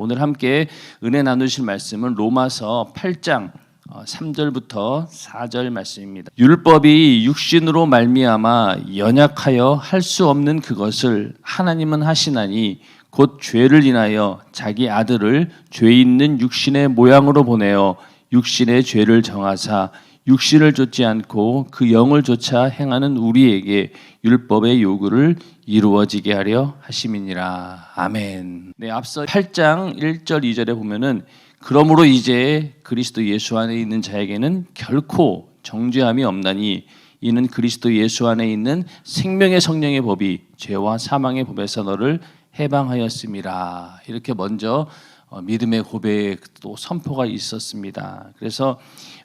오늘 함께 은혜 나누실 말씀은 로마서 8장 3절부터 4절 말씀입니다. 율법이 육신으로 말미암아 연약하여 할 수 없는 그것을 하나님은 하시나니 곧 죄를 인하여 자기 아들을 죄 있는 육신의 모양으로 보내어 육신의 죄를 정하사 육신을 좇지 않고 그 영을 좇아 행하는 우리에게 율법의 요구를 이루어지게 하려 하심이니라. 아멘. 네, 앞서 8장 1절 2절에 보면은 그러므로 이제 그리스도 예수 안에 있는 자에게는 결코 정죄함이 없나니 이는 그리스도 예수 안에 있는 생명의 성령의 법이 죄와 사망의 법에서 너를 해방하였음이라. 이렇게 먼저 믿음의 고백 또 선포가 있었습니다. 그래서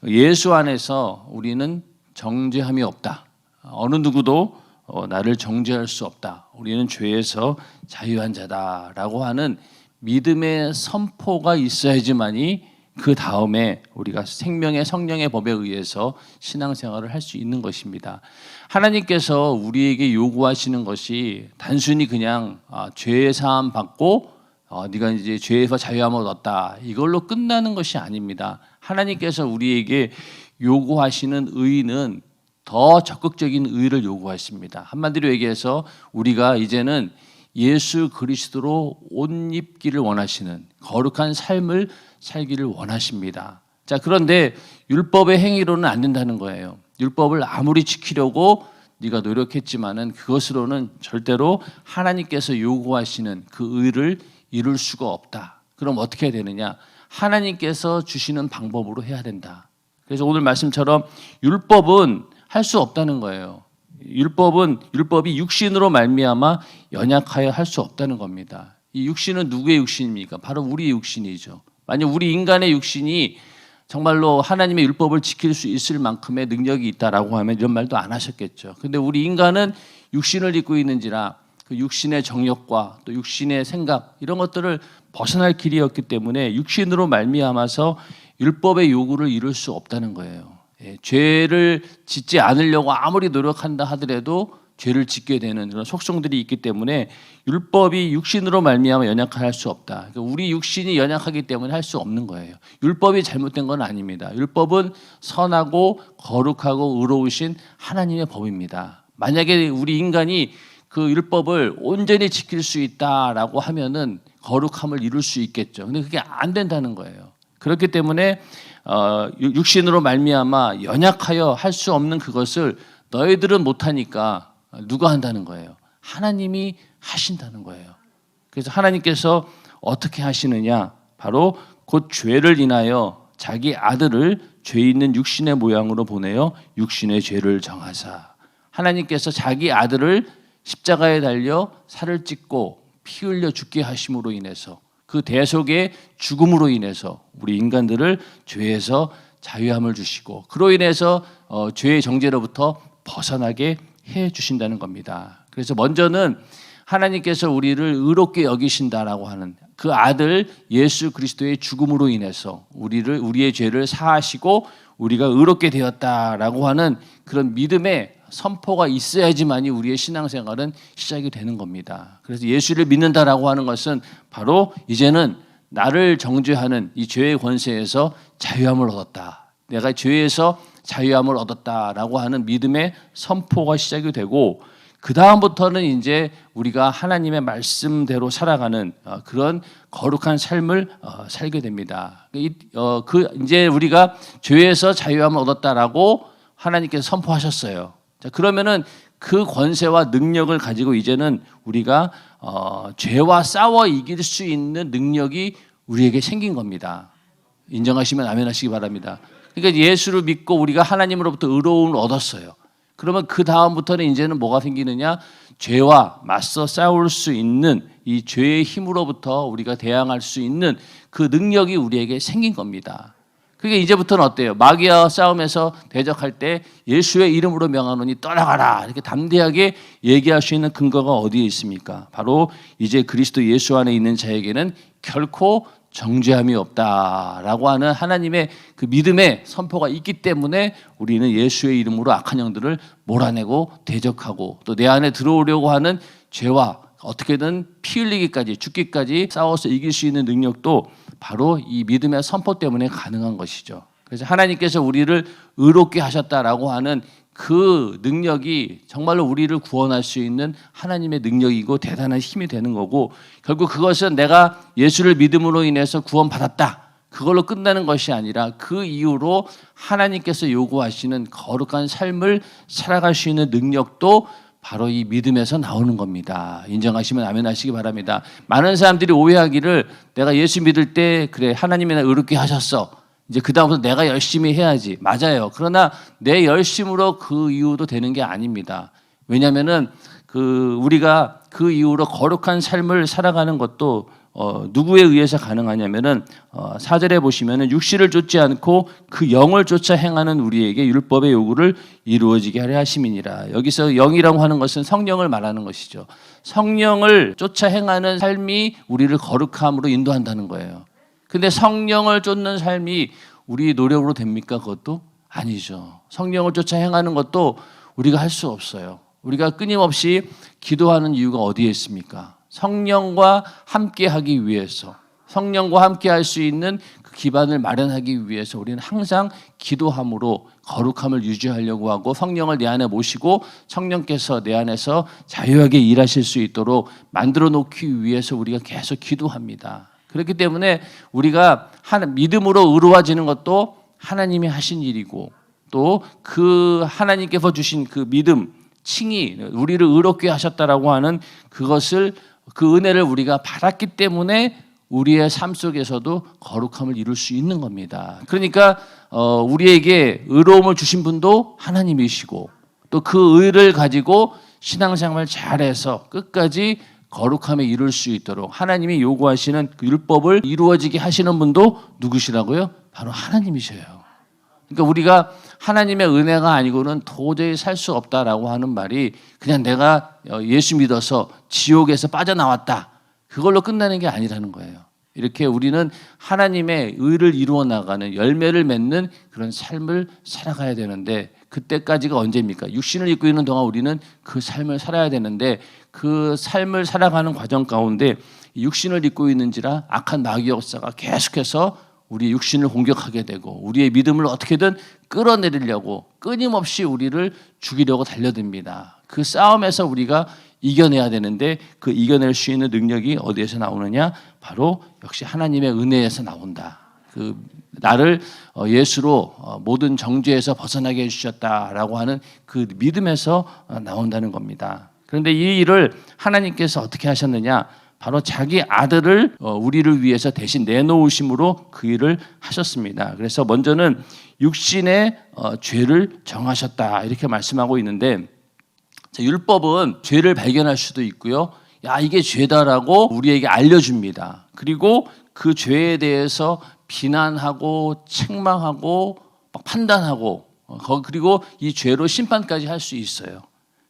예수 안에서 우리는 정죄함이 없다. 어느 누구도 나를 정죄할 수 없다. 우리는 죄에서 자유한 자다라고 하는 믿음의 선포가 있어야지만이 그 다음에 우리가 생명의 성령의 법에 의해서 신앙생활을 할 수 있는 것입니다. 하나님께서 우리에게 요구하시는 것이 단순히 그냥 죄의 사함 받고 네가 이제 죄에서 자유함을 얻었다 이걸로 끝나는 것이 아닙니다. 하나님께서 우리에게 요구하시는 의는 더 적극적인 의를 요구하십니다. 한마디로 얘기해서 우리가 이제는 예수 그리스도로 옷 입기를 원하시는 거룩한 삶을 살기를 원하십니다. 자, 그런데 율법의 행위로는 안 된다는 거예요. 율법을 아무리 지키려고 네가 노력했지만은 그것으로는 절대로 하나님께서 요구하시는 그 의를 이룰 수가 없다. 그럼 어떻게 해야 되느냐? 하나님께서 주시는 방법으로 해야 된다. 그래서 오늘 말씀처럼 율법은 할 수 없다는 거예요. 율법이 육신으로 말미암아 연약하여 할 수 없다는 겁니다. 이 육신은 누구의 육신입니까? 바로 우리의 육신이죠. 만약 우리 인간의 육신이 정말로 하나님의 율법을 지킬 수 있을 만큼의 능력이 있다라고 하면 이런 말도 안 하셨겠죠. 근데 우리 인간은 육신을 입고 있는지라 그 육신의 정욕과 또 육신의 생각 이런 것들을 벗어날 길이 없기 때문에 육신으로 말미암아서 율법의 요구를 이룰 수 없다는 거예요. 죄를 짓지 않으려고 아무리 노력한다 하더라도 죄를 짓게 되는 그런 속성들이 있기 때문에 율법이 육신으로 말미암아 연약할 수 없다. 그러니까 우리 육신이 연약하기 때문에 할 수 없는 거예요. 율법이 잘못된 건 아닙니다. 율법은 선하고 거룩하고 의로우신 하나님의 법입니다. 만약에 우리 인간이 그 율법을 온전히 지킬 수 있다라고 하면은 거룩함을 이룰 수 있겠죠. 근데 그게 안 된다는 거예요. 그렇기 때문에 육신으로 말미암아 연약하여 할 수 없는 그것을 너희들은 못하니까 누가 한다는 거예요? 하나님이 하신다는 거예요. 그래서 하나님께서 어떻게 하시느냐? 바로 곧 죄를 인하여 자기 아들을 죄 있는 육신의 모양으로 보내어 육신의 죄를 정하사. 하나님께서 자기 아들을 십자가에 달려 살을 찢고 피 흘려 죽게 하심으로 인해서 그 대속의 죽음으로 인해서 우리 인간들을 죄에서 자유함을 주시고 그로 인해서 죄의 정죄로부터 벗어나게 해 주신다는 겁니다. 그래서 먼저는 하나님께서 우리를 의롭게 여기신다라고 하는 그 아들 예수 그리스도의 죽음으로 인해서 우리의 죄를 사하시고 우리가 의롭게 되었다라고 하는 그런 믿음의 선포가 있어야지만이 우리의 신앙생활은 시작이 되는 겁니다. 그래서 예수를 믿는다라고 하는 것은 바로 이제는 나를 정죄하는 이 죄의 권세에서 자유함을 얻었다. 내가 죄에서 자유함을 얻었다라고 하는 믿음의 선포가 시작이 되고 그 다음부터는 이제 우리가 하나님의 말씀대로 살아가는 그런 거룩한 삶을 살게 됩니다. 이제 우리가 죄에서 자유함을 얻었다라고 하나님께서 선포하셨어요. 자, 그러면은 그 권세와 능력을 가지고 이제는 우리가 죄와 싸워 이길 수 있는 능력이 우리에게 생긴 겁니다. 인정하시면 아멘 하시기 바랍니다. 그러니까 예수를 믿고 우리가 하나님으로부터 의로움을 얻었어요. 그러면 그 다음부터는 이제는 뭐가 생기느냐? 죄와 맞서 싸울 수 있는 이 죄의 힘으로부터 우리가 대항할 수 있는 그 능력이 우리에게 생긴 겁니다. 그게 이제부터는 어때요? 마귀와 싸움에서 대적할 때 예수의 이름으로 명하노니 떠나가라 이렇게 담대하게 얘기할 수 있는 근거가 어디에 있습니까? 바로 이제 그리스도 예수 안에 있는 자에게는 결코 정죄함이 없다라고 하는 하나님의 그 믿음의 선포가 있기 때문에 우리는 예수의 이름으로 악한 영들을 몰아내고 대적하고 또 내 안에 들어오려고 하는 죄와 어떻게든 피 흘리기까지 죽기까지 싸워서 이길 수 있는 능력도 바로 이 믿음의 선포 때문에 가능한 것이죠. 그래서 하나님께서 우리를 의롭게 하셨다라고 하는 그 능력이 정말로 우리를 구원할 수 있는 하나님의 능력이고 대단한 힘이 되는 거고, 결국 그것은 내가 예수를 믿음으로 인해서 구원받았다, 그걸로 끝나는 것이 아니라 그 이후로 하나님께서 요구하시는 거룩한 삶을 살아갈 수 있는 능력도 바로 이 믿음에서 나오는 겁니다. 인정하시면 아멘 하시기 바랍니다. 많은 사람들이 오해하기를 내가 예수 믿을 때 그래 하나님이 나 의롭게 하셨어, 이제 그 다음부터 내가 열심히 해야지. 맞아요. 그러나 내 열심으로 그 이후도 되는 게 아닙니다. 왜냐하면은 우리가 그 이후로 거룩한 삶을 살아가는 것도 누구에 의해서 가능하냐면은 4절에 보시면은 육신을 쫓지 않고 그 영을 쫓아 행하는 우리에게 율법의 요구를 이루어지게 하려 하심이니라. 여기서 영이라고 하는 것은 성령을 말하는 것이죠. 성령을 쫓아 행하는 삶이 우리를 거룩함으로 인도한다는 거예요. 근데 성령을 쫓는 삶이 우리 노력으로 됩니까? 그것도 아니죠. 성령을 쫓아 행하는 것도 우리가 할 수 없어요. 우리가 끊임없이 기도하는 이유가 어디에 있습니까? 성령과 함께 하기 위해서, 성령과 함께 할 수 있는 그 기반을 마련하기 위해서 우리는 항상 기도함으로 거룩함을 유지하려고 하고, 성령을 내 안에 모시고 성령께서 내 안에서 자유하게 일하실 수 있도록 만들어 놓기 위해서 우리가 계속 기도합니다. 그렇기 때문에 우리가 믿음으로 의로워지는 것도 하나님이 하신 일이고, 또 그 하나님께서 주신 그 믿음, 칭의, 우리를 의롭게 하셨다라고 하는 그것을, 그 은혜를 우리가 받았기 때문에 우리의 삶 속에서도 거룩함을 이룰 수 있는 겁니다. 그러니까 우리에게 의로움을 주신 분도 하나님이시고, 또 그 의를 가지고 신앙생활 잘해서 끝까지 거룩함에 이룰 수 있도록 하나님이 요구하시는 그 율법을 이루어지게 하시는 분도 누구시라고요? 바로 하나님이셔요. 그러니까 우리가 하나님의 은혜가 아니고는 도저히 살 수 없다라고 하는 말이 그냥 내가 예수 믿어서 지옥에서 빠져나왔다, 그걸로 끝나는 게 아니라는 거예요. 이렇게 우리는 하나님의 의를 이루어 나가는, 열매를 맺는 그런 삶을 살아가야 되는데, 그때까지가 언제입니까? 육신을 입고 있는 동안 우리는 그 삶을 살아야 되는데, 그 삶을 살아가는 과정 가운데 육신을 입고 있는지라 악한 마귀 역사가 계속해서 우리의 육신을 공격하게 되고, 우리의 믿음을 어떻게든 끌어내리려고 끊임없이 우리를 죽이려고 달려듭니다. 그 싸움에서 우리가 이겨내야 되는데, 그 이겨낼 수 있는 능력이 어디에서 나오느냐? 바로 역시 하나님의 은혜에서 나온다. 그 나를 예수로 모든 정죄에서 벗어나게 해주셨다라고 하는 그 믿음에서 나온다는 겁니다. 그런데 이 일을 하나님께서 어떻게 하셨느냐? 바로 자기 아들을 우리를 위해서 대신 내놓으심으로 그 일을 하셨습니다. 그래서 먼저는 육신의 죄를 정하셨다, 이렇게 말씀하고 있는데, 율법은 죄를 발견할 수도 있고요, 야 이게 죄다라고 우리에게 알려줍니다. 그리고 그 죄에 대해서 비난하고 책망하고 판단하고, 그리고 이 죄로 심판까지 할 수 있어요.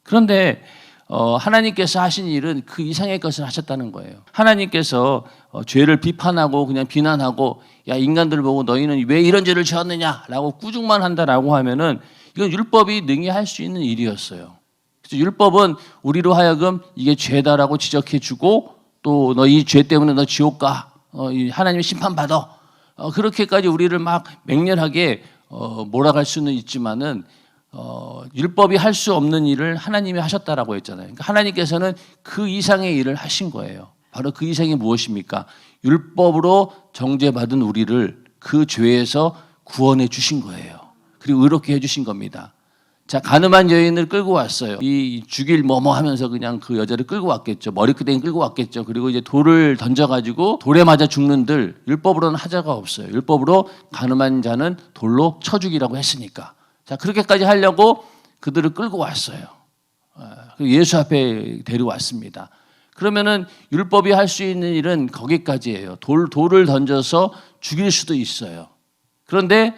그런데 하나님께서 하신 일은 그 이상의 것을 하셨다는 거예요. 하나님께서 죄를 비판하고 그냥 비난하고, 야 인간들 보고 너희는 왜 이런 죄를 지었느냐라고 꾸중만 한다라고 하면은 이건 율법이 능히 할 수 있는 일이었어요. 그래서 율법은 우리로 하여금 이게 죄다라고 지적해주고, 또 너 이 죄 때문에 너 지옥 가, 하나님 심판받아, 그렇게까지 우리를 막 맹렬하게 몰아갈 수는 있지만은 율법이 할 수 없는 일을 하나님이 하셨다라고 했잖아요. 그러니까 하나님께서는 그 이상의 일을 하신 거예요. 바로 그 이상이 무엇입니까? 율법으로 정죄받은 우리를 그 죄에서 구원해 주신 거예요. 그리고 의롭게 해 주신 겁니다. 자, 가늠한 여인을 끌고 왔어요. 이 죽일 뭐뭐 하면서 그냥 그 여자를 끌고 왔겠죠. 머리끄댕이 끌고 왔겠죠. 그리고 이제 돌을 던져가지고 돌에 맞아 죽는들, 율법으로는 하자가 없어요. 율법으로 가늠한 자는 돌로 쳐 죽이라고 했으니까. 자, 그렇게까지 하려고 그들을 끌고 왔어요. 예수 앞에 데려왔습니다. 그러면은 율법이 할 수 있는 일은 거기까지예요. 돌을 던져서 죽일 수도 있어요. 그런데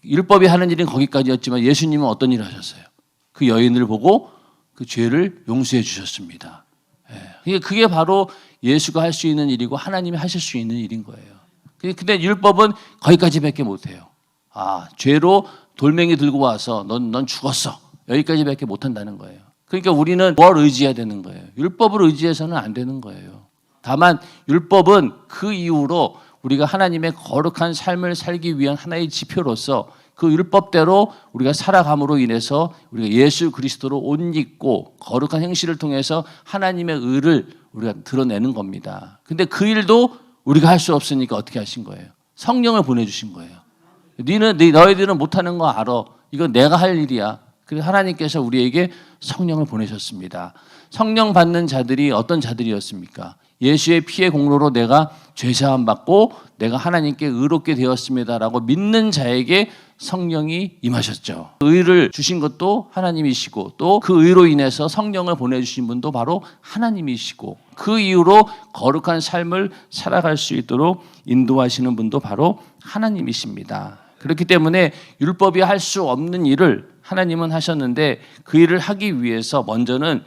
율법이 하는 일은 거기까지였지만 예수님은 어떤 일을 하셨어요? 그 여인을 보고 그 죄를 용서해 주셨습니다. 그게 바로 예수가 할 수 있는 일이고 하나님이 하실 수 있는 일인 거예요. 근데 율법은 거기까지밖에 못해요. 죄로 돌멩이 들고 와서 넌 죽었어, 여기까지밖에 못한다는 거예요. 그러니까 우리는 뭘 의지해야 되는 거예요? 율법을 의지해서는 안 되는 거예요. 다만 율법은 그 이후로 우리가 하나님의 거룩한 삶을 살기 위한 하나의 지표로서 그 율법대로 우리가 살아감으로 인해서 우리가 예수 그리스도로 옷 입고 거룩한 행실을 통해서 하나님의 의를 우리가 드러내는 겁니다. 근데 그 일도 우리가 할 수 없으니까 어떻게 하신 거예요? 성령을 보내주신 거예요. 너희들은 못하는 거 알아. 이건 내가 할 일이야. 그래서 하나님께서 우리에게 성령을 보내셨습니다. 성령 받는 자들이 어떤 자들이었습니까? 예수의 피의 공로로 내가 죄사함 받고 내가 하나님께 의롭게 되었습니다라고 믿는 자에게 성령이 임하셨죠. 의를 주신 것도 하나님이시고 또 그 의로 인해서 성령을 보내주신 분도 바로 하나님이시고 그 이후로 거룩한 삶을 살아갈 수 있도록 인도하시는 분도 바로 하나님이십니다. 그렇기 때문에 율법이 할 수 없는 일을 하나님은 하셨는데 그 일을 하기 위해서 먼저는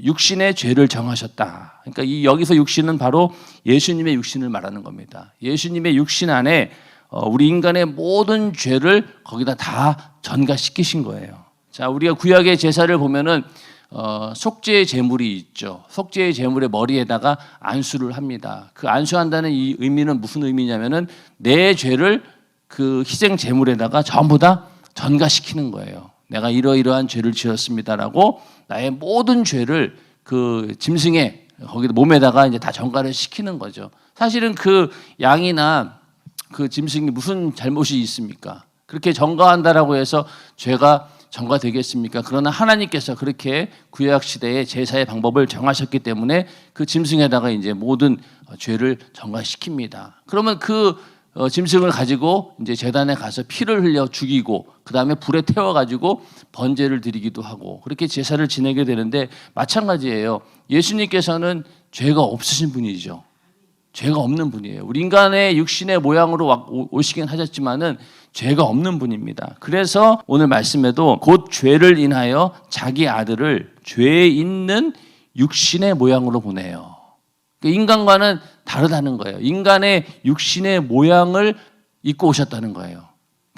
육신의 죄를 정하셨다. 그러니까 여기서 육신은 바로 예수님의 육신을 말하는 겁니다. 예수님의 육신 안에 우리 인간의 모든 죄를 거기다 다 전가시키신 거예요. 자, 우리가 구약의 제사를 보면은 속죄의 제물이 있죠. 속죄의 제물의 머리에다가 안수를 합니다. 그 안수한다는 이 의미는 무슨 의미냐면은 내 죄를 그 희생 제물에다가 전부 다 전가시키는 거예요. 내가 이러이러한 죄를 지었습니다라고 나의 모든 죄를 그 짐승의 거기 몸에다가 이제 다 전가를 시키는 거죠. 사실은 그 양이나 그 짐승이 무슨 잘못이 있습니까? 그렇게 전가한다라고 해서 죄가 전가되겠습니까? 그러나 하나님께서 그렇게 구약 시대의 제사의 방법을 정하셨기 때문에 그 짐승에다가 이제 모든 죄를 전가시킵니다. 그러면 그 짐승을 가지고 이제 제단에 가서 피를 흘려 죽이고 그 다음에 불에 태워가지고 번제를 드리기도 하고 그렇게 제사를 지내게 되는데 마찬가지예요. 예수님께서는 죄가 없으신 분이죠. 죄가 없는 분이에요. 우리 인간의 육신의 모양으로 오시긴 하셨지만은 죄가 없는 분입니다. 그래서 오늘 말씀에도 곧 죄를 인하여 자기 아들을 죄 있는 육신의 모양으로 보내요. 인간과는 다르다는 거예요. 인간의 육신의 모양을 입고 오셨다는 거예요.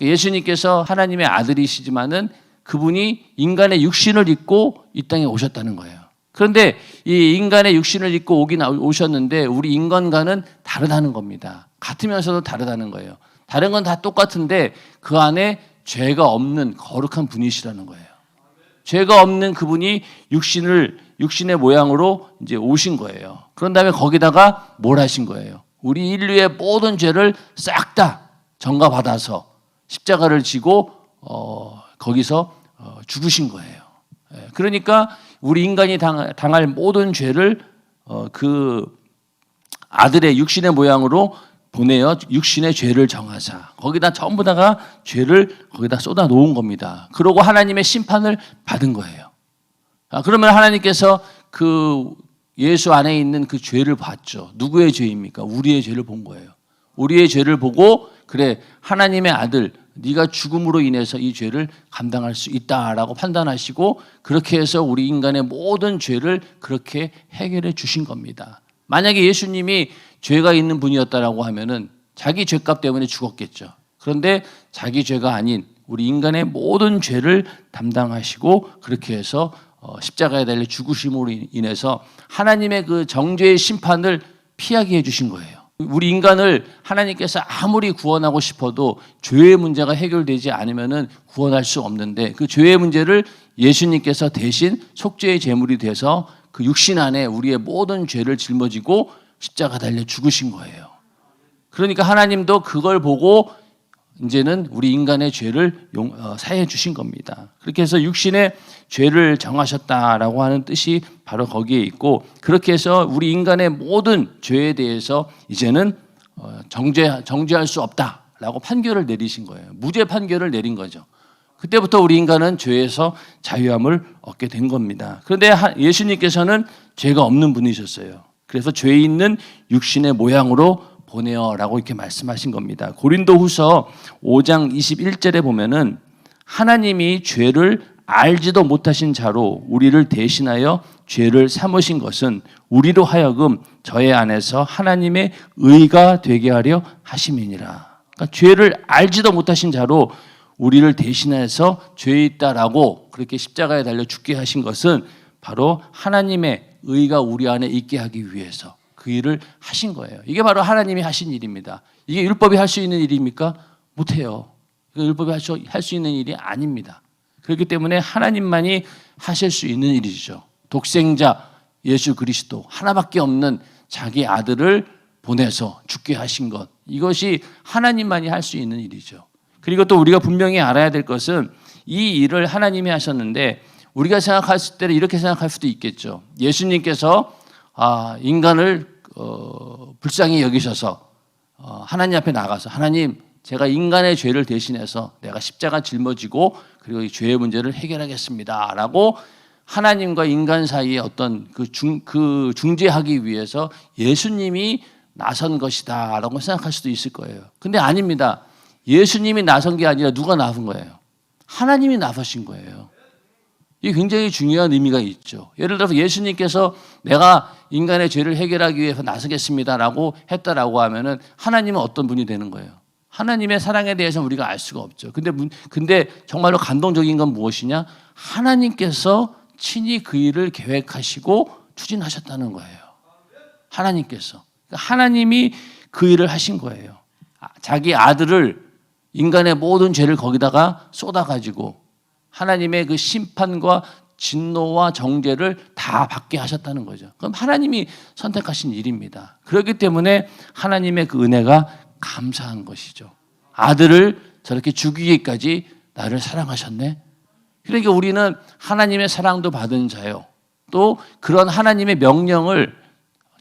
예수님께서 하나님의 아들이시지만은 그분이 인간의 육신을 입고 이 땅에 오셨다는 거예요. 그런데 이 인간의 육신을 입고 오셨는데 우리 인간과는 다르다는 겁니다. 같으면서도 다르다는 거예요. 다른 건 다 똑같은데 그 안에 죄가 없는 거룩한 분이시라는 거예요. 죄가 없는 그분이 육신의 모양으로 이제 오신 거예요. 그런 다음에 거기다가 뭘 하신 거예요? 우리 인류의 모든 죄를 싹 다 전가받아서 십자가를 지고 거기서 죽으신 거예요. 그러니까 우리 인간이 당할 모든 죄를 그 아들의 육신의 모양으로 보내어 육신의 죄를 정하사 거기다 전부 다가 죄를 거기다 쏟아 놓은 겁니다. 그러고 하나님의 심판을 받은 거예요. 그러면 하나님께서 그 예수 안에 있는 그 죄를 봤죠. 누구의 죄입니까? 우리의 죄를 본 거예요. 우리의 죄를 보고 그래 하나님의 아들 네가 죽음으로 인해서 이 죄를 감당할 수 있다라고 판단하시고 그렇게 해서 우리 인간의 모든 죄를 그렇게 해결해 주신 겁니다. 만약에 예수님이 죄가 있는 분이었다라고 하면은 자기 죄값 때문에 죽었겠죠. 그런데 자기 죄가 아닌 우리 인간의 모든 죄를 담당하시고 그렇게 해서 십자가에 달려 죽으심으로 인해서 하나님의 그 정죄의 심판을 피하게 해주신 거예요. 우리 인간을 하나님께서 아무리 구원하고 싶어도 죄의 문제가 해결되지 않으면은 구원할 수 없는데 그 죄의 문제를 예수님께서 대신 속죄의 제물이 돼서 그 육신 안에 우리의 모든 죄를 짊어지고 십자가 달려 죽으신 거예요. 그러니까 하나님도 그걸 보고 이제는 우리 인간의 죄를 사해 주신 겁니다. 그렇게 해서 육신의 죄를 정하셨다라고 하는 뜻이 바로 거기에 있고 그렇게 해서 우리 인간의 모든 죄에 대해서 이제는 정죄할 수 없다라고 판결을 내리신 거예요. 무죄 판결을 내린 거죠. 그때부터 우리 인간은 죄에서 자유함을 얻게 된 겁니다. 그런데 예수님께서는 죄가 없는 분이셨어요. 그래서 죄 있는 육신의 모양으로 보내어라고 이렇게 말씀하신 겁니다. 고린도후서 5장 21절에 보면은 하나님이 죄를 알지도 못하신 자로 우리를 대신하여 죄를 삼으신 것은 우리로 하여금 저의 안에서 하나님의 의가 되게 하려 하심이니라. 그러니까 죄를 알지도 못하신 자로 우리를 대신해서 죄에 있다라고 그렇게 십자가에 달려 죽게 하신 것은 바로 하나님의 의가 우리 안에 있게 하기 위해서 그 일을 하신 거예요. 이게 바로 하나님이 하신 일입니다. 이게 율법이 할 수 있는 일입니까? 못해요. 이거 율법이 할 수 있는 일이 아닙니다. 그렇기 때문에 하나님만이 하실 수 있는 일이죠. 독생자 예수 그리스도 하나밖에 없는 자기 아들을 보내서 죽게 하신 것, 이것이 하나님만이 할 수 있는 일이죠. 그리고 또 우리가 분명히 알아야 될 것은 이 일을 하나님이 하셨는데 우리가 생각했을 때는 이렇게 생각할 수도 있겠죠. 예수님께서 인간을 불쌍히 여기셔서 하나님 앞에 나가서 하나님, 제가 인간의 죄를 대신해서 내가 십자가 짊어지고 그리고 이 죄의 문제를 해결하겠습니다 라고 하나님과 인간 사이에 어떤 그 중재하기 위해서 예수님이 나선 것이다 라고 생각할 수도 있을 거예요. 근데 아닙니다. 예수님이 나선 게 아니라 누가 나선 거예요? 하나님이 나서신 거예요. 이게 굉장히 중요한 의미가 있죠. 예를 들어서 예수님께서 내가 인간의 죄를 해결하기 위해서 나서겠습니다라고 했다라고 하면은 하나님은 어떤 분이 되는 거예요? 하나님의 사랑에 대해서는 우리가 알 수가 없죠. 근데 정말로 감동적인 건 무엇이냐? 하나님께서 친히 그 일을 계획하시고 추진하셨다는 거예요. 하나님께서. 하나님이 그 일을 하신 거예요. 자기 아들을 인간의 모든 죄를 거기다가 쏟아가지고 하나님의 그 심판과 진노와 정죄를 다 받게 하셨다는 거죠. 그럼 하나님이 선택하신 일입니다. 그렇기 때문에 하나님의 그 은혜가 감사한 것이죠. 아들을 저렇게 죽이기까지 나를 사랑하셨네. 그러니까 우리는 하나님의 사랑도 받은 자요. 또 그런 하나님의 명령을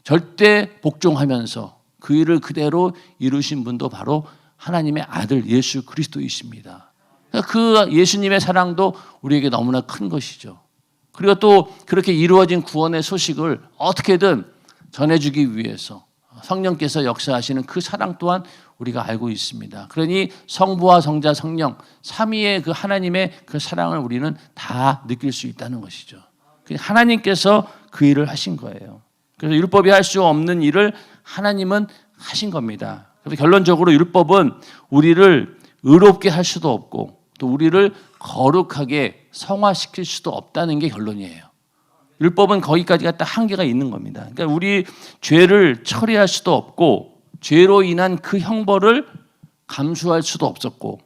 절대 복종하면서 그 일을 그대로 이루신 분도 바로 하나님의 아들 예수 그리스도이십니다. 그 예수님의 사랑도 우리에게 너무나 큰 것이죠. 그리고 또 그렇게 이루어진 구원의 소식을 어떻게든 전해주기 위해서 성령께서 역사하시는 그 사랑 또한 우리가 알고 있습니다. 그러니 성부와 성자 성령 삼위의 그 하나님의 그 사랑을 우리는 다 느낄 수 있다는 것이죠. 하나님께서 그 일을 하신 거예요. 그래서 율법이 할 수 없는 일을 하나님은 하신 겁니다. 그래서 결론적으로 율법은 우리를 의롭게 할 수도 없고 또 우리를 거룩하게 성화시킬 수도 없다는 게 결론이에요. 율법은 거기까지가 딱 한계가 있는 겁니다. 그러니까 우리 죄를 처리할 수도 없고 죄로 인한 그 형벌을 감수할 수도 없었고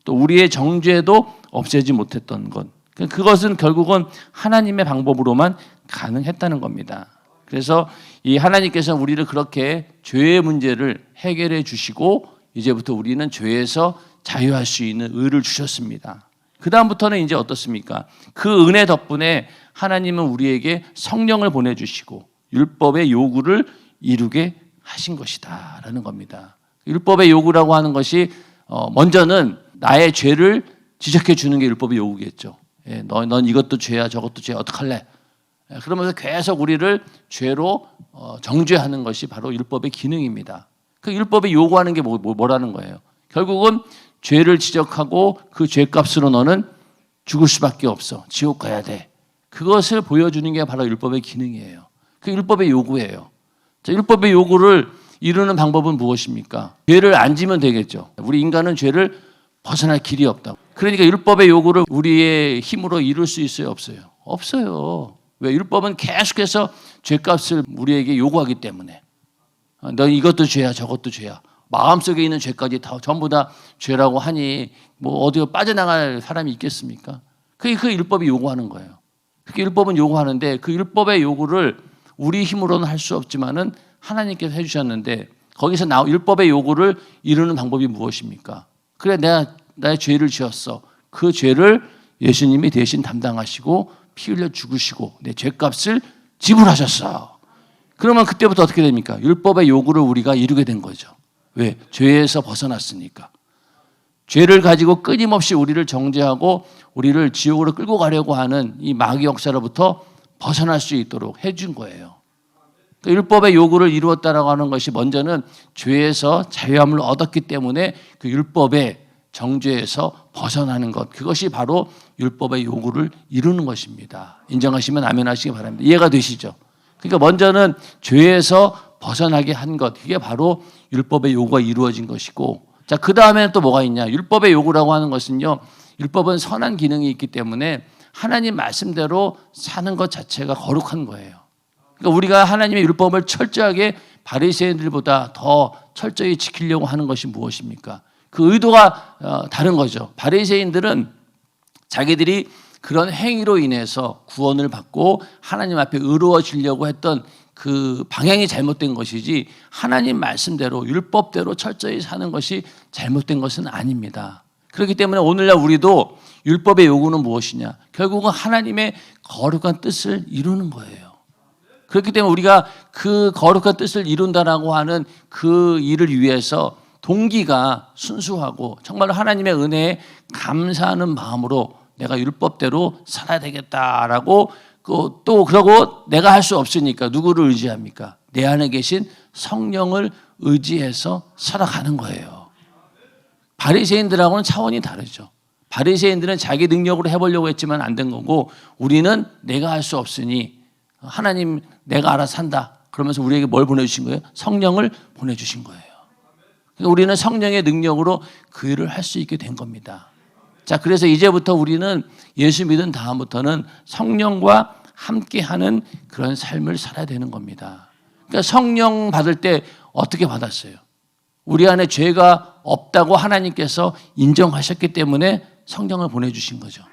또 우리의 정죄도 없애지 못했던 것. 그것은 결국은 하나님의 방법으로만 가능했다는 겁니다. 그래서 이 하나님께서 우리를 그렇게 죄의 문제를 해결해 주시고 이제부터 우리는 죄에서 자유할 수 있는 의를 주셨습니다. 그 다음부터는 이제 어떻습니까? 그 은혜 덕분에 하나님은 우리에게 성령을 보내주시고 율법의 요구를 이루게 하신 것이다 라는 겁니다. 율법의 요구라고 하는 것이 먼저는 나의 죄를 지적해 주는 게 율법의 요구겠죠. 넌 이것도 죄야 저것도 죄야 어떡할래? 그러면서 계속 우리를 죄로 정죄하는 것이 바로 율법의 기능입니다. 그 율법이 요구하는 게 뭐라는 거예요? 결국은 죄를 지적하고 그 죄값으로 너는 죽을 수밖에 없어. 지옥 가야 돼. 그것을 보여주는 게 바로 율법의 기능이에요. 그 율법의 요구예요. 자, 율법의 요구를 이루는 방법은 무엇입니까? 죄를 안 지면 되겠죠. 우리 인간은 죄를 벗어날 길이 없다고. 그러니까 율법의 요구를 우리의 힘으로 이룰 수 있어요? 없어요? 없어요. 왜? 율법은 계속해서 죄값을 우리에게 요구하기 때문에. 너 이것도 죄야 저것도 죄야. 마음속에 있는 죄까지 다 전부 다 죄라고 하니 뭐 어디 빠져나갈 사람이 있겠습니까? 그게 그 율법이 요구하는 거예요. 그게 율법은 요구하는데 그 율법의 요구를 우리 힘으로는 할 수 없지만은 하나님께서 해주셨는데 거기서 율법의 요구를 이루는 방법이 무엇입니까? 그래 내가 나의 죄를 지었어. 그 죄를 예수님이 대신 담당하시고 피 흘려 죽으시고 내 죄값을 지불하셨어. 그러면 그때부터 어떻게 됩니까? 율법의 요구를 우리가 이루게 된 거죠. 왜? 죄에서 벗어났으니까. 죄를 가지고 끊임없이 우리를 정죄하고 우리를 지옥으로 끌고 가려고 하는 이 마귀 역사로부터 벗어날 수 있도록 해준 거예요. 그러니까 율법의 요구를 이루었다라고 하는 것이 먼저는 죄에서 자유함을 얻었기 때문에 그 율법의 정죄에서 벗어나는 것, 그것이 바로 율법의 요구를 이루는 것입니다. 인정하시면 아멘 하시기 바랍니다. 이해가 되시죠? 그러니까 먼저는 죄에서 벗어나게 한 것, 그게 바로 율법의 요구가 이루어진 것이고 자, 그 다음에는 또 뭐가 있냐? 율법의 요구라고 하는 것은요, 율법은 선한 기능이 있기 때문에 하나님 말씀대로 사는 것 자체가 거룩한 거예요. 그러니까 우리가 하나님의 율법을 철저하게 바리새인들보다 더 철저히 지키려고 하는 것이 무엇입니까? 그 의도가 다른 거죠. 바리새인들은 자기들이 그런 행위로 인해서 구원을 받고 하나님 앞에 의로워지려고 했던 그 방향이 잘못된 것이지, 하나님 말씀대로 율법대로 철저히 사는 것이 잘못된 것은 아닙니다. 그렇기 때문에 오늘날 우리도 율법의 요구는 무엇이냐? 결국은 하나님의 거룩한 뜻을 이루는 거예요. 그렇기 때문에 우리가 그 거룩한 뜻을 이룬다라고 하는 그 일을 위해서 동기가 순수하고 정말로 하나님의 은혜에 감사하는 마음으로 내가 율법대로 살아야 되겠다라고, 또 그러고 내가 할 수 없으니까 누구를 의지합니까? 내 안에 계신 성령을 의지해서 살아가는 거예요. 바리새인들하고는 차원이 다르죠. 바리새인들은 자기 능력으로 해보려고 했지만 안 된 거고, 우리는 내가 할 수 없으니 하나님 내가 알아서 한다 그러면서 우리에게 뭘 보내주신 거예요? 성령을 보내주신 거예요. 그러니까 우리는 성령의 능력으로 그 일을 할 수 있게 된 겁니다. 자, 그래서 이제부터 우리는 예수 믿은 다음부터는 성령과 함께하는 그런 삶을 살아야 되는 겁니다. 그러니까 성령 받을 때 어떻게 받았어요? 우리 안에 죄가 없다고 하나님께서 인정하셨기 때문에 성령을 보내주신 거죠.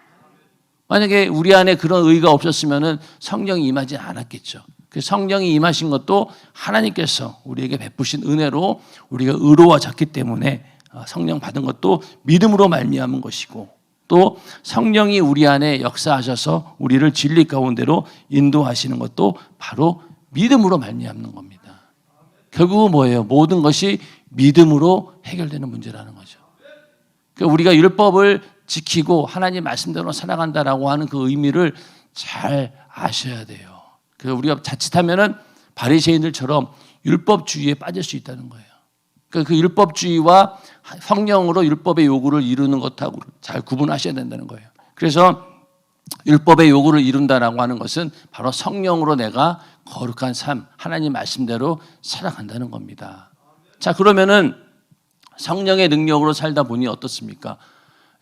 만약에 우리 안에 그런 의가 없었으면 성령이 임하지 않았겠죠. 그 성령이 임하신 것도 하나님께서 우리에게 베푸신 은혜로 우리가 의로워졌기 때문에 성령 받은 것도 믿음으로 말미암은 것이고, 또 성령이 우리 안에 역사하셔서 우리를 진리 가운데로 인도하시는 것도 바로 믿음으로 말미암는 겁니다. 결국은 뭐예요? 모든 것이 믿음으로 해결되는 문제라는 거죠. 그러니까 우리가 율법을 지키고 하나님 말씀대로 살아간다라고 하는 그 의미를 잘 아셔야 돼요. 그래서 우리가 자칫하면은 바리새인들처럼 율법주의에 빠질 수 있다는 거예요. 그러니까 그 율법주의와 성령으로 율법의 요구를 이루는 것하고 잘 구분하셔야 된다는 거예요. 그래서 율법의 요구를 이룬다라고 하는 것은 바로 성령으로 내가 거룩한 삶, 하나님 말씀대로 살아간다는 겁니다. 자, 그러면은 성령의 능력으로 살다 보니 어떻습니까?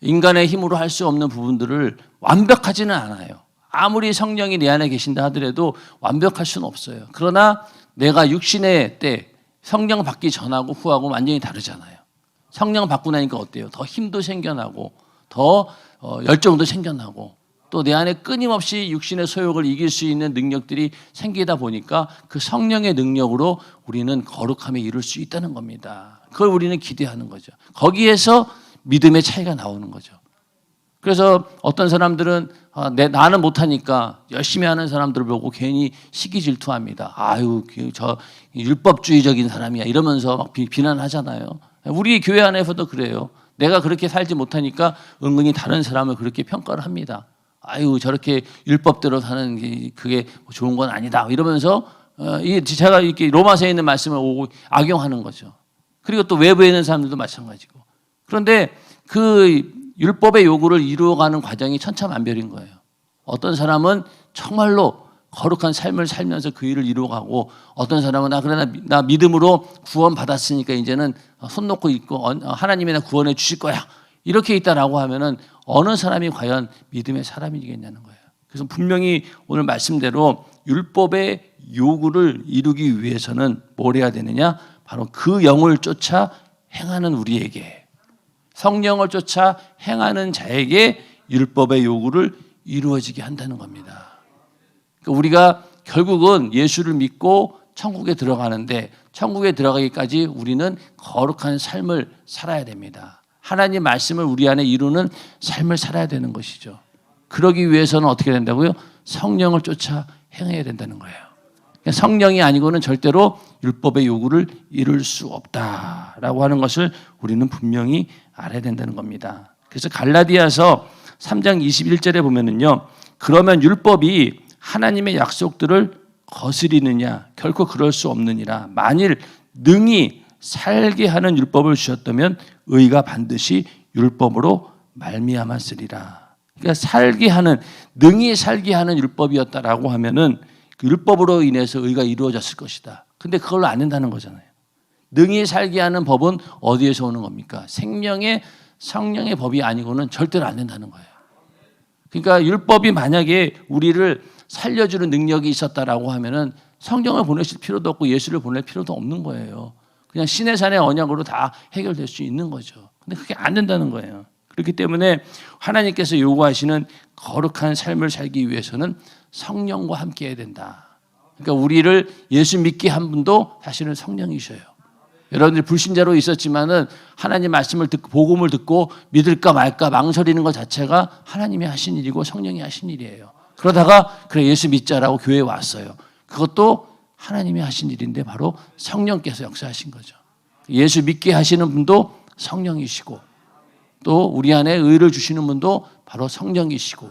인간의 힘으로 할 수 없는 부분들을 완벽하지는 않아요. 아무리 성령이 내 안에 계신다 하더라도 완벽할 수는 없어요. 그러나 내가 육신의 때 성령 받기 전하고 후하고 완전히 다르잖아요. 성령 받고 나니까 어때요? 더 힘도 생겨나고 더 열정도 생겨나고 또 내 안에 끊임없이 육신의 소욕을 이길 수 있는 능력들이 생기다 보니까 그 성령의 능력으로 우리는 거룩함에 이룰 수 있다는 겁니다. 그걸 우리는 기대하는 거죠. 거기에서 믿음의 차이가 나오는 거죠. 그래서 어떤 사람들은 나는 못하니까 열심히 하는 사람들을 보고 괜히 시기 질투합니다. 아유, 저 율법주의적인 사람이야 이러면서 막 비난하잖아요. 우리 교회 안에서도 그래요. 내가 그렇게 살지 못하니까 은근히 다른 사람을 그렇게 평가를 합니다. 아유, 저렇게 율법대로 사는 게 그게 좋은 건 아니다 이러면서 제가 이렇게 로마서에 있는 말씀을 오고 악용하는 거죠. 그리고 또 외부에 있는 사람들도 마찬가지고. 그런데 그 율법의 요구를 이루어가는 과정이 천차만별인 거예요. 어떤 사람은 정말로 거룩한 삶을 살면서 그 일을 이루어가고, 어떤 사람은 그래 나 믿음으로 구원 받았으니까 이제는 손 놓고 있고 하나님이 나 구원해 주실 거야 이렇게 있다라고 하면은 어느 사람이 과연 믿음의 사람이겠냐는 거예요. 그래서 분명히 오늘 말씀대로 율법의 요구를 이루기 위해서는 뭘 해야 되느냐? 바로 그 영을 쫓아 행하는 우리에게, 성령을 쫓아 행하는 자에게 율법의 요구를 이루어지게 한다는 겁니다. 그러니까 우리가 결국은 예수를 믿고 천국에 들어가는데, 천국에 들어가기까지 우리는 거룩한 삶을 살아야 됩니다. 하나님 말씀을 우리 안에 이루는 삶을 살아야 되는 것이죠. 그러기 위해서는 어떻게 된다고요? 성령을 쫓아 행해야 된다는 거예요. 성령이 아니고는 절대로 율법의 요구를 이룰 수 없다라고 하는 것을 우리는 분명히 알아야 된다는 겁니다. 그래서 갈라디아서 3장 21절에 보면은요, 그러면 율법이 하나님의 약속들을 거스리느냐? 결코 그럴 수 없느니라. 만일 능히 살게 하는 율법을 주셨다면 의가 반드시 율법으로 말미암았으리라. 그러니까 살게 하는, 능히 살게 하는 율법이었다라고 하면은 그 율법으로 인해서 의가 이루어졌을 것이다. 근데 그걸로 안 된다는 거잖아요. 능히 살게 하는 법은 어디에서 오는 겁니까? 생명의 성령의 법이 아니고는 절대로 안 된다는 거예요. 그러니까 율법이 만약에 우리를 살려주는 능력이 있었다라고 하면은 성령을 보내실 필요도 없고 예수를 보낼 필요도 없는 거예요. 그냥 신의 산의 언약으로 다 해결될 수 있는 거죠. 근데 그게 안 된다는 거예요. 그렇기 때문에 하나님께서 요구하시는 거룩한 삶을 살기 위해서는 성령과 함께 해야 된다. 그러니까 우리를 예수 믿게 한 분도 사실은 성령이셔요. 여러분들이 불신자로 있었지만은 하나님 말씀을 듣고 복음을 듣고 믿을까 말까 망설이는 것 자체가 하나님이 하신 일이고 성령이 하신 일이에요. 그러다가 그래 예수 믿자라고 교회에 왔어요. 그것도 하나님이 하신 일인데 바로 성령께서 역사하신 거죠. 예수 믿게 하시는 분도 성령이시고 또 우리 안에 의를 주시는 분도 바로 성령이시고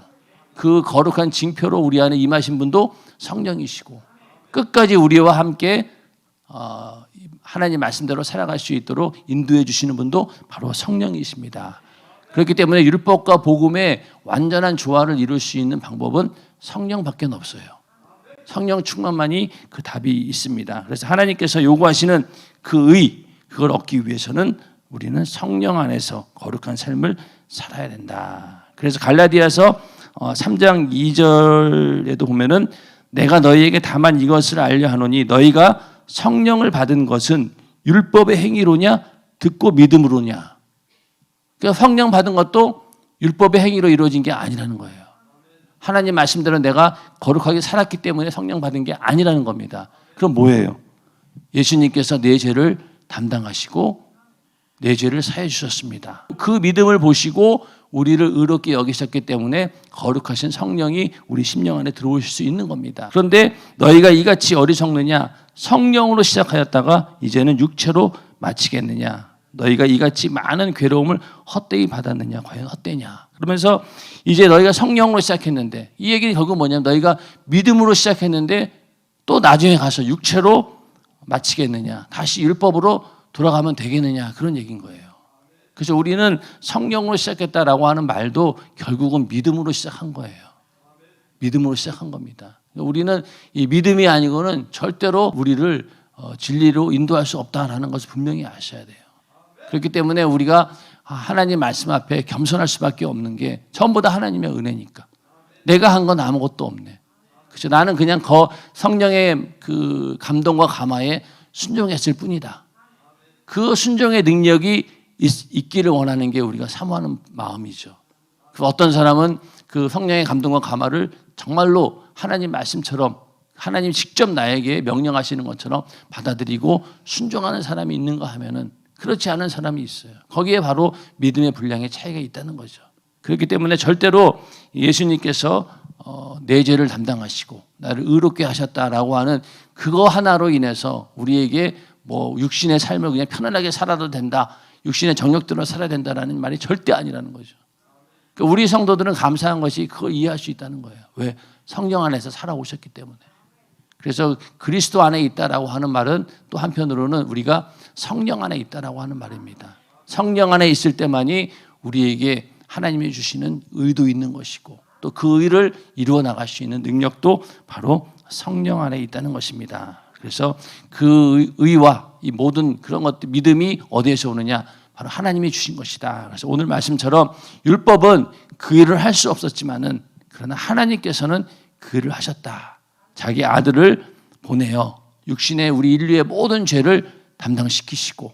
그 거룩한 징표로 우리 안에 임하신 분도 성령이시고 끝까지 우리와 함께 하나님 말씀대로 살아갈 수 있도록 인도해 주시는 분도 바로 성령이십니다. 그렇기 때문에 율법과 복음의 완전한 조화를 이룰 수 있는 방법은 성령밖에 없어요. 성령 충만만이 그 답이 있습니다. 그래서 하나님께서 요구하시는 그 의, 그걸 얻기 위해서는 우리는 성령 안에서 거룩한 삶을 살아야 된다. 그래서 갈라디아서 3장 2절에도 보면은 내가 너희에게 다만 이것을 알려 하노니 너희가 성령을 받은 것은 율법의 행위로냐 듣고 믿음으로냐. 그러니까 성령 받은 것도 율법의 행위로 이루어진 게 아니라는 거예요. 하나님 말씀대로 내가 거룩하게 살았기 때문에 성령 받은 게 아니라는 겁니다. 그럼 뭐예요? 예수님께서 내 죄를 담당하시고 내 죄를 사해 주셨습니다. 그 믿음을 보시고 우리를 의롭게 여기셨기 때문에 거룩하신 성령이 우리 심령 안에 들어오실 수 있는 겁니다. 그런데 너희가 이같이 어리석느냐? 성령으로 시작하였다가 이제는 육체로 마치겠느냐? 너희가 이같이 많은 괴로움을 헛되이 받았느냐? 과연 헛되냐? 그러면서 이제 너희가 성령으로 시작했는데 이 얘기는 결국 뭐냐면 너희가 믿음으로 시작했는데 또 나중에 가서 육체로 마치겠느냐? 다시 율법으로 돌아가면 되겠느냐? 그런 얘기인 거예요. 그래서 우리는 성령으로 시작했다라고 하는 말도 결국은 믿음으로 시작한 거예요. 믿음으로 시작한 겁니다. 우리는 이 믿음이 아니고는 절대로 우리를 진리로 인도할 수 없다라는 것을 분명히 아셔야 돼요. 그렇기 때문에 우리가 하나님 말씀 앞에 겸손할 수밖에 없는 게 전부 다 하나님의 은혜니까. 내가 한 건 아무것도 없네. 그렇죠? 나는 그냥 성령의 그 감동과 감화에 순종했을 뿐이다. 그 순종의 능력이 있기를 원하는 게 우리가 사모하는 마음이죠. 어떤 사람은 그 성령의 감동과 감화를 정말로 하나님 말씀처럼 하나님 직접 나에게 명령하시는 것처럼 받아들이고 순종하는 사람이 있는가 하면은 그렇지 않은 사람이 있어요. 거기에 바로 믿음의 분량의 차이가 있다는 거죠. 그렇기 때문에 절대로 예수님께서 내 죄를 담당하시고 나를 의롭게 하셨다라고 하는 그거 하나로 인해서 우리에게 뭐 육신의 삶을 그냥 편안하게 살아도 된다. 육신의 정욕대로 살아야 된다라는 말이 절대 아니라는 거죠. 그러니까 우리 성도들은 감사한 것이 그걸 이해할 수 있다는 거예요. 왜? 성령 안에서 살아오셨기 때문에. 그래서 그리스도 안에 있다라고 하는 말은 또 한편으로는 우리가 성령 안에 있다라고 하는 말입니다. 성령 안에 있을 때만이 우리에게 하나님이 주시는 의도 있는 것이고 또 그 의를 이루어 나갈 수 있는 능력도 바로 성령 안에 있다는 것입니다. 그래서 그 의와 이 모든 그런 것들 믿음이 어디에서 오느냐? 바로 하나님이 주신 것이다. 그래서 오늘 말씀처럼 율법은 그 일을 할 수 없었지만은 그러나 하나님께서는 그 일을 하셨다. 자기 아들을 보내어 육신의 우리 인류의 모든 죄를 담당시키시고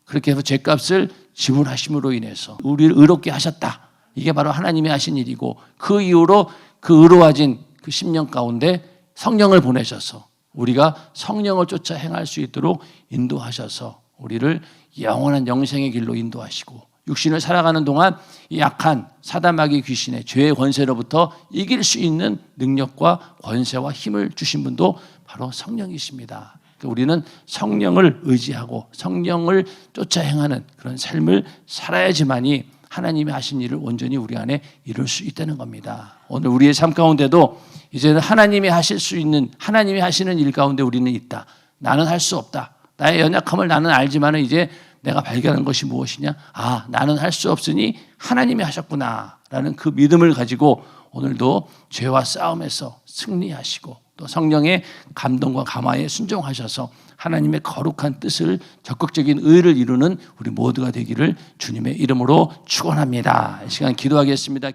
그렇게 해서 죄값을 지불하심으로 인해서 우리를 의롭게 하셨다. 이게 바로 하나님이 하신 일이고 그 이후로 그 의로워진 그 심령 가운데 성령을 보내셔서 우리가 성령을 쫓아 행할 수 있도록 인도하셔서 우리를 영원한 영생의 길로 인도하시고 육신을 살아가는 동안 이 약한 사단마귀 귀신의 죄의 권세로부터 이길 수 있는 능력과 권세와 힘을 주신 분도 바로 성령이십니다. 우리는 성령을 의지하고 성령을 쫓아 행하는 그런 삶을 살아야지만이 하나님이 하신 일을 온전히 우리 안에 이룰 수 있다는 겁니다. 오늘 우리의 삶 가운데도 이제는 하나님이 하실 수 있는 하나님이 하시는 일 가운데 우리는 있다. 나는 할 수 없다. 나의 연약함을 나는 알지만 이제 내가 발견한 것이 무엇이냐? 나는 할 수 없으니 하나님이 하셨구나 라는 그 믿음을 가지고 오늘도 죄와 싸움에서 승리하시고 또 성령의 감동과 감화에 순종하셔서 하나님의 거룩한 뜻을 적극적인 의를 이루는 우리 모두가 되기를 주님의 이름으로 축원합니다. 이 시간 기도하겠습니다.